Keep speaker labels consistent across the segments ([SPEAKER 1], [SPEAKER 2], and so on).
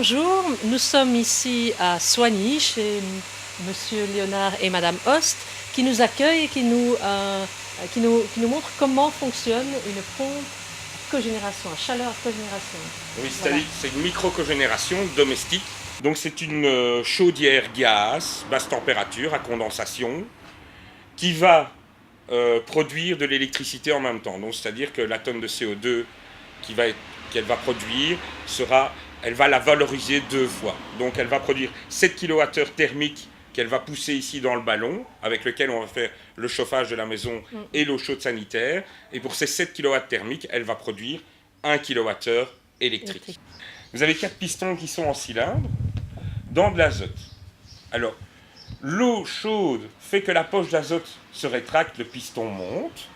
[SPEAKER 1] bonjour, nous sommes ici à Soignies chez Monsieur Léonard et Madame Host qui nous accueillent et qui nous montrent comment fonctionne une pompe cogénération, à chaleur à cogénération.
[SPEAKER 2] Oui, c'est-à-dire que c'est une micro-cogénération domestique. Donc c'est une chaudière gaz, basse température, à condensation, qui va produire de l'électricité en même temps. Donc c'est-à-dire que la tonne de CO2 qu'elle va produire elle va la valoriser 2 fois. Donc elle va produire 7 kWh thermiques qu'elle va pousser ici dans le ballon, avec lequel on va faire le chauffage de la maison et l'eau chaude sanitaire. Et pour ces 7 kW thermiques, elle va produire 1 kWh électrique. Vous avez 4 pistons qui sont en cylindre, dans de l'azote. Alors, l'eau chaude fait que la poche d'azote se rétracte, le piston monte.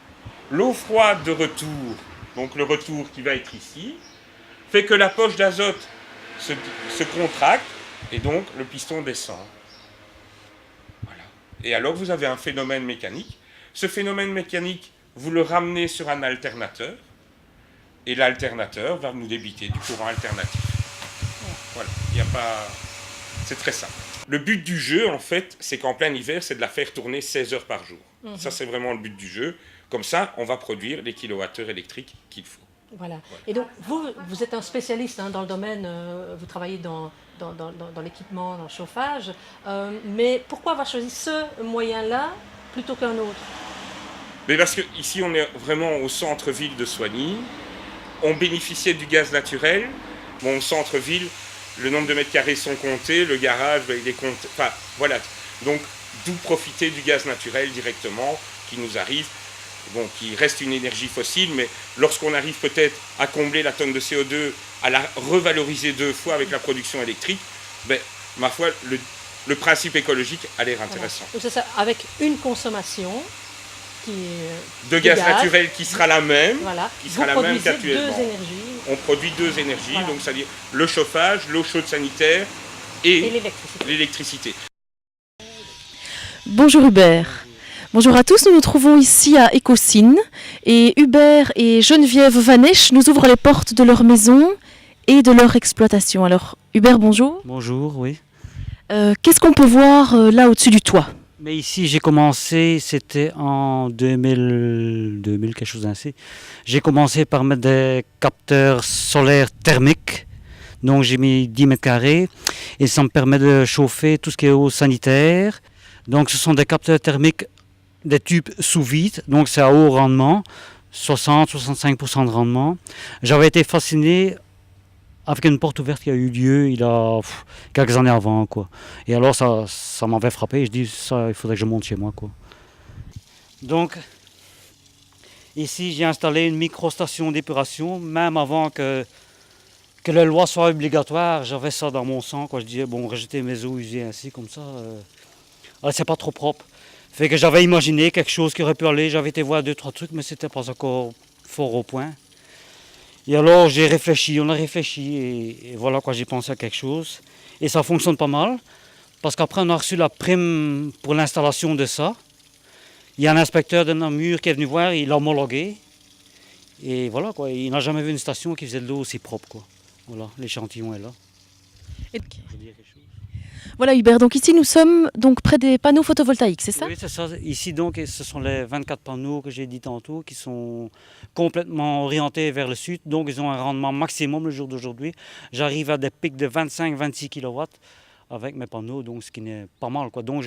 [SPEAKER 2] L'eau froide de retour, donc le retour qui va être ici, fait que la poche d'azote se contracte et donc le piston descend. Voilà. Et alors vous avez un phénomène mécanique. Ce phénomène mécanique, vous le ramenez sur un alternateur et l'alternateur va nous débiter du courant alternatif. Voilà, il n'y a pas... C'est très simple. Le but du jeu, en fait, c'est qu'en plein hiver, c'est de la faire tourner 16 heures par jour. Ça, c'est vraiment le but du jeu. Comme ça, on va produire les kilowattheures électriques qu'il faut.
[SPEAKER 1] Voilà. Et donc, vous êtes un spécialiste dans le domaine, vous travaillez dans l'équipement, dans le chauffage, mais pourquoi avoir choisi ce moyen-là plutôt qu'un autre?
[SPEAKER 2] Mais parce qu'ici, on est vraiment au centre-ville de Soignies. On bénéficiait du gaz naturel. Bon, au centre-ville, le nombre de mètres carrés sont comptés, le garage, il est compté. Enfin, voilà. Donc, d'où profiter du gaz naturel directement qui nous arrive. Bon, qui reste une énergie fossile, mais lorsqu'on arrive peut-être à combler la tonne de CO2, à la revaloriser 2 fois avec la production électrique, ben, ma foi, le principe écologique a l'air intéressant.
[SPEAKER 1] Voilà. Donc c'est ça, avec une consommation
[SPEAKER 2] de gaz naturel qui sera la même,
[SPEAKER 1] voilà.
[SPEAKER 2] qui sera la même qu'actuellement.
[SPEAKER 1] Deux énergies.
[SPEAKER 2] On produit 2 énergies, voilà. Donc c'est-à-dire le chauffage, l'eau chaude sanitaire et l'électricité.
[SPEAKER 3] Bonjour Hubert. Bonjour à tous, nous nous trouvons ici à Écosine et Hubert et Geneviève Vanèche nous ouvrent les portes de leur maison et de leur exploitation. Alors Hubert, bonjour.
[SPEAKER 4] Bonjour, oui.
[SPEAKER 3] Qu'est-ce qu'on peut voir là au-dessus du toit?
[SPEAKER 4] Mais ici j'ai commencé, c'était en 2000 quelque chose ainsi. J'ai commencé par mettre des capteurs solaires thermiques. Donc j'ai mis 10 mètres carrés et ça me permet de chauffer tout ce qui est eau sanitaire. Donc ce sont des capteurs thermiques, des tubes sous vide, donc c'est à haut rendement, 60-65% de rendement. J'avais été fasciné avec une porte ouverte qui a eu lieu il y a quelques années avant, quoi. Et alors ça m'avait frappé, je dis ça, il faudrait que je monte chez moi, quoi. Donc ici j'ai installé une micro-station d'épuration, même avant que la loi soit obligatoire, j'avais ça dans mon sang, quoi. Je disais bon, rejeter mes eaux usées ainsi comme ça, c'est pas trop propre. Fait que j'avais imaginé quelque chose qui aurait pu aller, j'avais été voir 2-3 trucs, mais c'était pas encore fort au point. Et alors on a réfléchi et voilà quoi, j'ai pensé à quelque chose. Et ça fonctionne pas mal, parce qu'après on a reçu la prime pour l'installation de ça. Il y a un inspecteur de Namur qui est venu voir, il l'a homologué. Et voilà quoi, il n'a jamais vu une station qui faisait de l'eau aussi propre, quoi. Voilà, l'échantillon est là.
[SPEAKER 3] Et... Voilà Hubert, donc ici nous sommes donc près des panneaux photovoltaïques, c'est ça?
[SPEAKER 4] Oui, c'est ça. Ici donc, ce sont les 24 panneaux que j'ai dit tantôt qui sont complètement orientés vers le sud. Donc ils ont un rendement maximum le jour d'aujourd'hui. J'arrive à des pics de 25-26 kW avec mes panneaux, donc ce qui n'est pas mal, quoi. Donc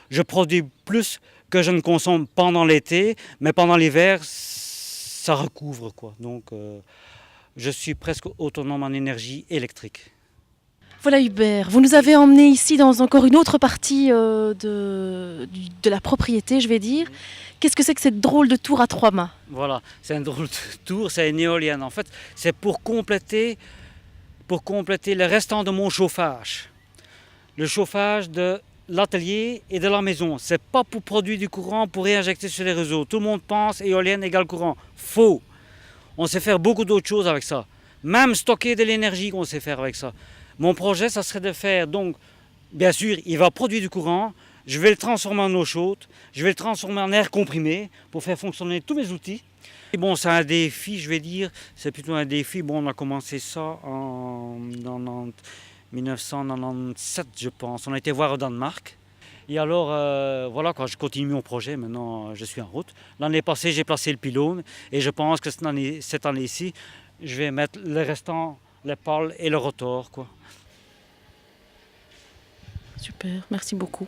[SPEAKER 4] je produis plus que je ne consomme pendant l'été, mais pendant l'hiver, ça recouvre, quoi. Donc je suis presque autonome en énergie électrique.
[SPEAKER 3] Voilà Hubert, vous nous avez emmenés ici dans encore une autre partie de la propriété, je vais dire. Qu'est-ce que c'est que cette drôle de tour à 3 mâts?
[SPEAKER 4] Voilà, c'est une drôle de tour, c'est une éolienne. En fait, c'est pour compléter le restant de mon chauffage. Le chauffage de l'atelier et de la maison. C'est pas pour produire du courant, pour réinjecter sur les réseaux. Tout le monde pense éolienne égale courant. Faux. On sait faire beaucoup d'autres choses avec ça. Même stocker de l'énergie, on sait faire avec ça. Mon projet, ça serait de faire, donc, bien sûr, il va produire du courant, je vais le transformer en eau chaude, je vais le transformer en air comprimé pour faire fonctionner tous mes outils. Et bon, c'est un défi, je vais dire, c'est plutôt un défi. Bon, on a commencé ça en 1997, je pense. On a été voir au Danemark. Et alors, voilà, quand je continue mon projet, maintenant je suis en route. L'année passée, j'ai placé le pylône et je pense que cette année-ci, je vais mettre les restants, les pales et le rotor, quoi.
[SPEAKER 3] Super, merci beaucoup.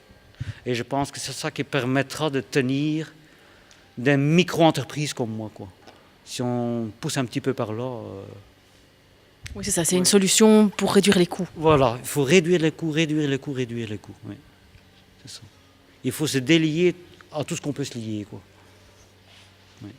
[SPEAKER 4] Et je pense que c'est ça qui permettra de tenir des micro-entreprises comme moi, quoi. Si on pousse un petit peu par là...
[SPEAKER 3] Oui, c'est ça, c'est une solution pour réduire les coûts.
[SPEAKER 4] Voilà, il faut réduire les coûts, réduire les coûts, réduire les coûts. Oui, c'est ça. Il faut se délier à tout ce qu'on peut se lier, quoi. Oui.